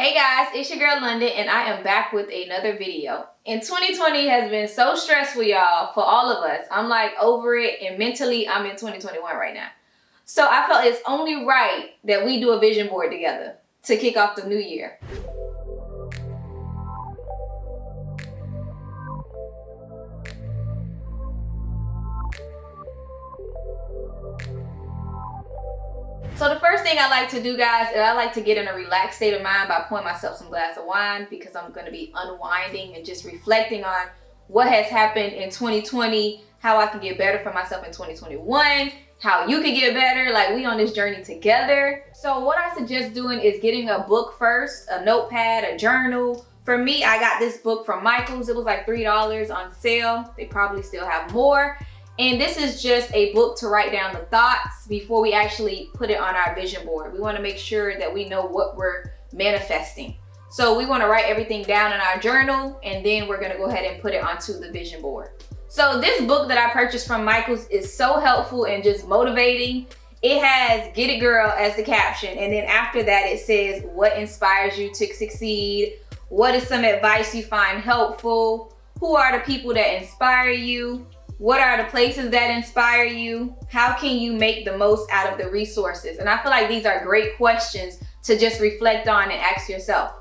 Hey guys, it's your girl London and I am back with another video. And 2020 has been so stressful, y'all, for all of us. I'm like over it, and mentally I'm in 2021 right now. So I felt it's only right that we do a vision board together to kick off the new year. So the first thing I like to do, guys, is I like to get in a relaxed state of mind by pouring myself some glass of wine, because I'm going to be unwinding and just reflecting on what has happened in 2020, how I can get better for myself in 2021, how you can get better. Like, we on this journey together. So what I suggest doing is getting a book first, a notepad, a journal. For me, I got this book from Michael's. It was like $3 on sale. They probably still have more. And this is just a book to write down the thoughts before we actually put it on our vision board. We want to make sure that we know what we're manifesting. So we want to write everything down in our journal, and then we're going to go ahead and put it onto the vision board. So this book that I purchased from Michael's is so helpful and just motivating. It has "Get It Girl" as the caption, and then after that it says what inspires you to succeed, what is some advice you find helpful, who are the people that inspire you, what are the places that inspire you? How can you make the most out of the resources? And I feel like these are great questions to just reflect on and ask yourself.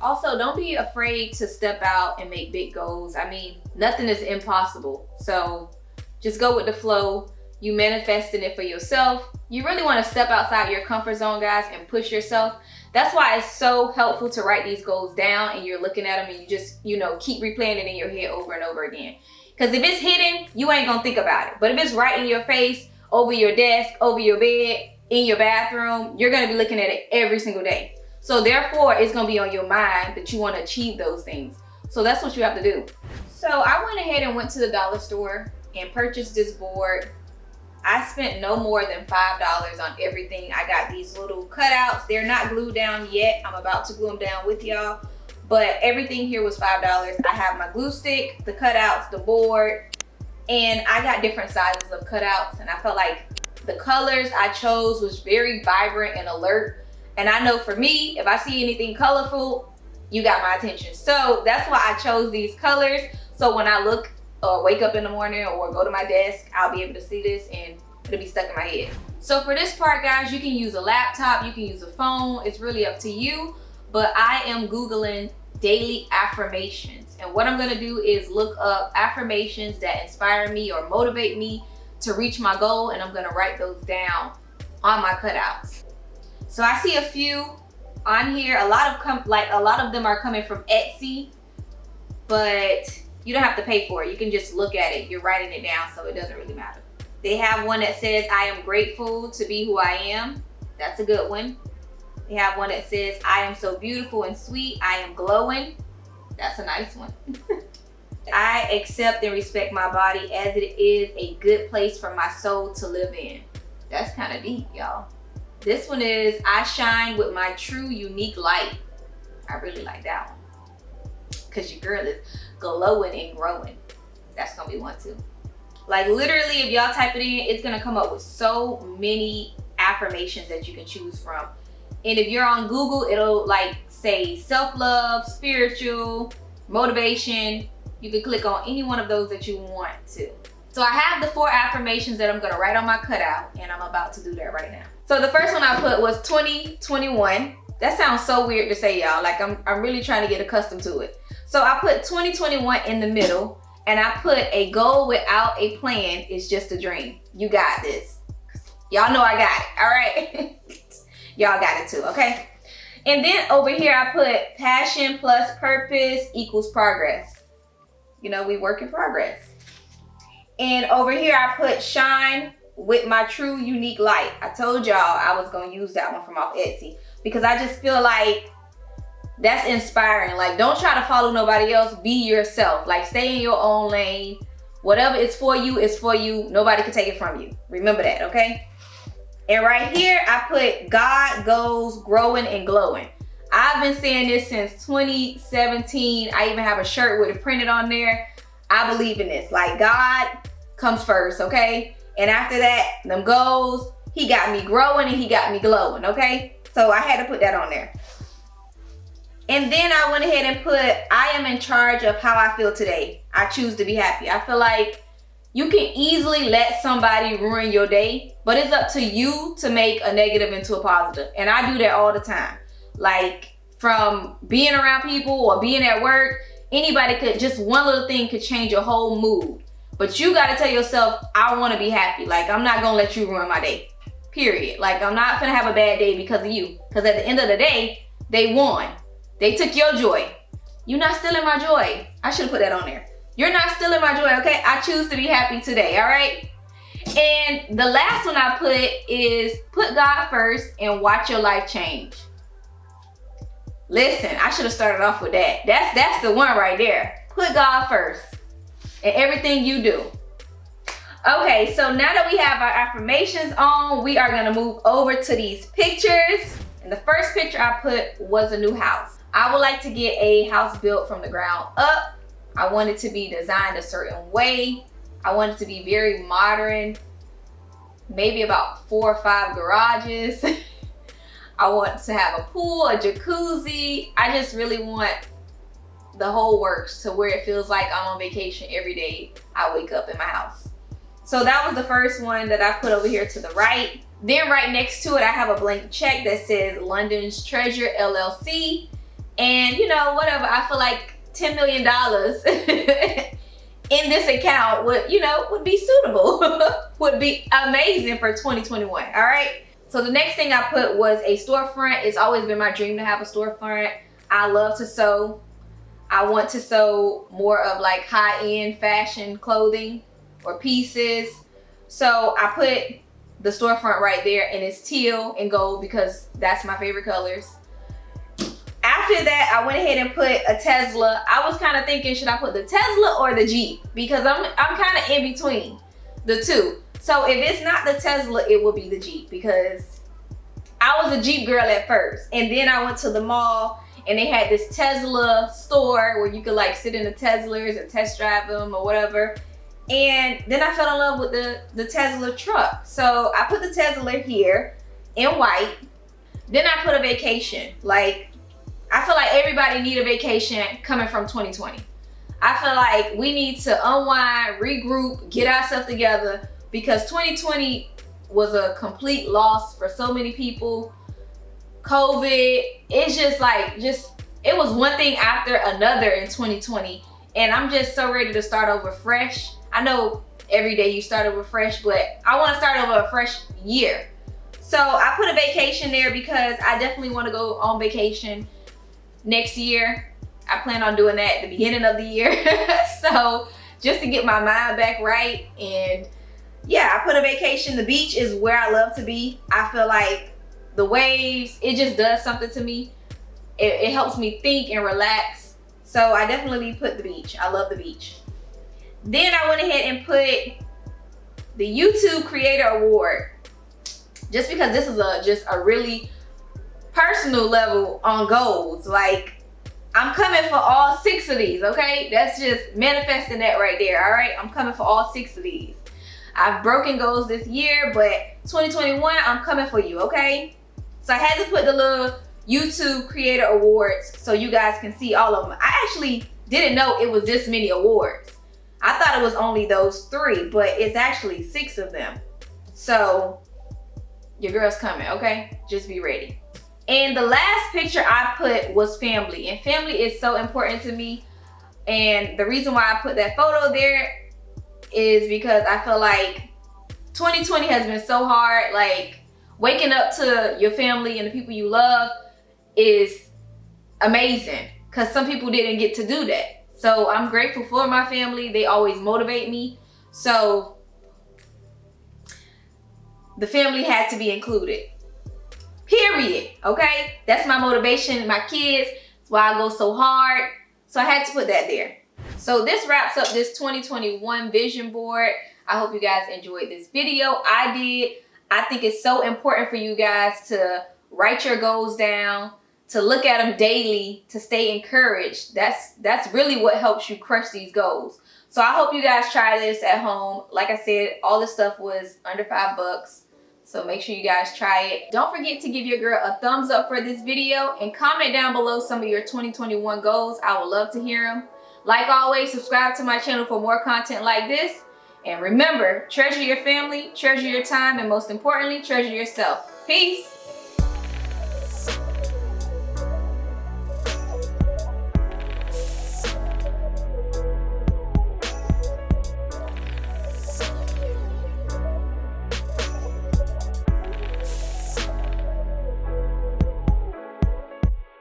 Also, don't be afraid to step out and make big goals. I mean, nothing is impossible. So just go with the flow. You manifesting it for yourself. You really want to step outside your comfort zone, guys, and push yourself. That's why it's so helpful to write these goals down, and you're looking at them and you just, keep replaying it in your head over and over again. Because if it's hidden, you ain't gonna think about it. But if it's right in your face, over your desk, over your bed, in your bathroom, you're gonna be looking at it every single day. So therefore, it's gonna be on your mind that you want to achieve those things. So that's what you have to do. So I went ahead and went to the dollar store and purchased this board. I spent no more than $5 on everything. I got these little cutouts. They're not glued down yet. I'm about to glue them down with y'all. But everything here was $5. I have my glue stick, the cutouts, the board, and I got different sizes of cutouts. And I felt like the colors I chose was very vibrant and alert. And I know for me, if I see anything colorful, you got my attention. So that's why I chose these colors. So when I look or wake up in the morning or go to my desk, I'll be able to see this and it'll be stuck in my head. So for this part, guys, you can use a laptop, you can use a phone. It's really up to you. But I am Googling daily affirmations. And what I'm gonna do is look up affirmations that inspire me or motivate me to reach my goal. And I'm gonna write those down on my cutouts. So I see a few on here. A lot of them are coming from Etsy, but you don't have to pay for it. You can just look at it. You're writing it down, so it doesn't really matter. They have one that says, I am grateful to be who I am. That's a good one. They have one that says, I am so beautiful and sweet. I am glowing. That's a nice one. I accept and respect my body as it is a good place for my soul to live in. That's kind of deep, y'all. This one is, I shine with my true unique light. I really like that one, because your girl is glowing and growing. That's gonna be one too. Like, literally, if y'all type it in, it's gonna come up with so many affirmations that you can choose from. And if you're on Google, it'll like say self-love, spiritual, motivation. You can click on any one of those that you want to. So I have the 4 affirmations that I'm gonna write on my cutout, and I'm about to do that right now. So the first one I put was 2021. That sounds so weird to say, y'all. Like, I'm really trying to get accustomed to it. So I put 2021 in the middle, and I put a goal without a plan is just a dream. You got this. Y'all know I got it, all right? Y'all got it too, okay? And then over here I put passion plus purpose equals progress. We work in progress. And over here I put shine with my true unique light. I told y'all I was gonna use that one from off Etsy, because I just feel like that's inspiring. Like, don't try to follow nobody else. Be yourself. Like, stay in your own lane. Whatever is for you is for you. Nobody can take it from you. Remember that, okay? And right here, I put God goes growing and glowing. I've been saying this since 2017. I even have a shirt with it printed on there. I believe in this. Like, God comes first, okay? And after that, them goals, he got me growing and he got me glowing, okay? So I had to put that on there. And then I went ahead and put, I am in charge of how I feel today. I choose to be happy. I feel like you can easily let somebody ruin your day, but it's up to you to make a negative into a positive. And I do that all the time. Like, from being around people or being at work, anybody could, just one little thing could change your whole mood. But you gotta tell yourself, I wanna be happy. Like, I'm not gonna let you ruin my day, period. Like, I'm not gonna have a bad day because of you. Because at the end of the day, they won. They took your joy. You're not stealing my joy. I should have put that on there. You're not stealing my joy, okay? I choose to be happy today, all right? And the last one I put is put God first and watch your life change. Listen, I should have started off with that. That's the one right there. Put God first in everything you do. Okay, so now that we have our affirmations on, we are gonna move over to these pictures. And the first picture I put was a new house. I would like to get a house built from the ground up. I want it to be designed a certain way. I want it to be very modern, maybe about 4 or 5 garages. I want to have a pool, a jacuzzi. I just really want the whole works to where it feels like I'm on vacation every day I wake up in my house. So that was the first one that I put over here to the right. Then right next to it, I have a blank check that says London's Treasure LLC. And you know, whatever, I feel like $10 million in this account would be suitable, would be amazing for 2021, all right? So the next thing I put was a storefront. It's always been my dream to have a storefront. I love to sew. I want to sew more of like high-end fashion clothing or pieces. So I put the storefront right there, and it's teal and gold because that's my favorite colors. After that, I went ahead and put a Tesla. I was kind of thinking, should I put the Tesla or the Jeep? Because I'm kind of in between the two. So if it's not the Tesla, it will be the Jeep, because I was a Jeep girl at first. And then I went to the mall and they had this Tesla store where you could like sit in the Teslas and test drive them or whatever. And then I fell in love with the Tesla truck. So I put the Tesla here in white. Then I put a vacation. Like, I feel like everybody need a vacation coming from 2020. I feel like we need to unwind, regroup, get ourselves together, because 2020 was a complete loss for so many people. COVID, it's just like, it was one thing after another in 2020. And I'm just so ready to start over fresh. I know every day you start over fresh, but I want to start over a fresh year. So I put a vacation there because I definitely want to go on vacation next year. I plan on doing that at the beginning of the year. So just to get my mind back right. And yeah, I put a vacation. The beach is where I love to be. I feel like the waves, it just does something to me. It helps me think and relax. So I definitely put the beach. I love the beach. Then I went ahead and put the YouTube Creator Award, just because this is just a really personal level on goals. Like, I'm coming for all 6 of these, okay? That's just manifesting that right there, all right? I'm coming for all 6 of these. I've broken goals this year, but 2021, I'm coming for you, okay? So I had to put the little YouTube Creator Awards so you guys can see all of them. I actually didn't know it was this many awards. I thought it was only those 3, but it's actually 6 of them. So your girl's coming, okay? Just be ready. And the last picture I put was family. And family is so important to me. And the reason why I put that photo there is because I feel like 2020 has been so hard. Like, waking up to your family and the people you love is amazing, because some people didn't get to do that. So I'm grateful for my family. They always motivate me. So the family had to be included. Period. Okay? That's my motivation. My kids. That's why I go so hard. So I had to put that there. So this wraps up this 2021 vision board. I hope you guys enjoyed this video. I did. I think it's so important for you guys to write your goals down, to look at them daily, to stay encouraged. That's really what helps you crush these goals. So I hope you guys try this at home. Like I said, all this stuff was under $5. So make sure you guys try it. Don't forget to give your girl a thumbs up for this video and comment down below some of your 2021 goals. I would love to hear them. Like always, subscribe to my channel for more content like this. And remember, treasure your family, treasure your time, and most importantly, treasure yourself. Peace.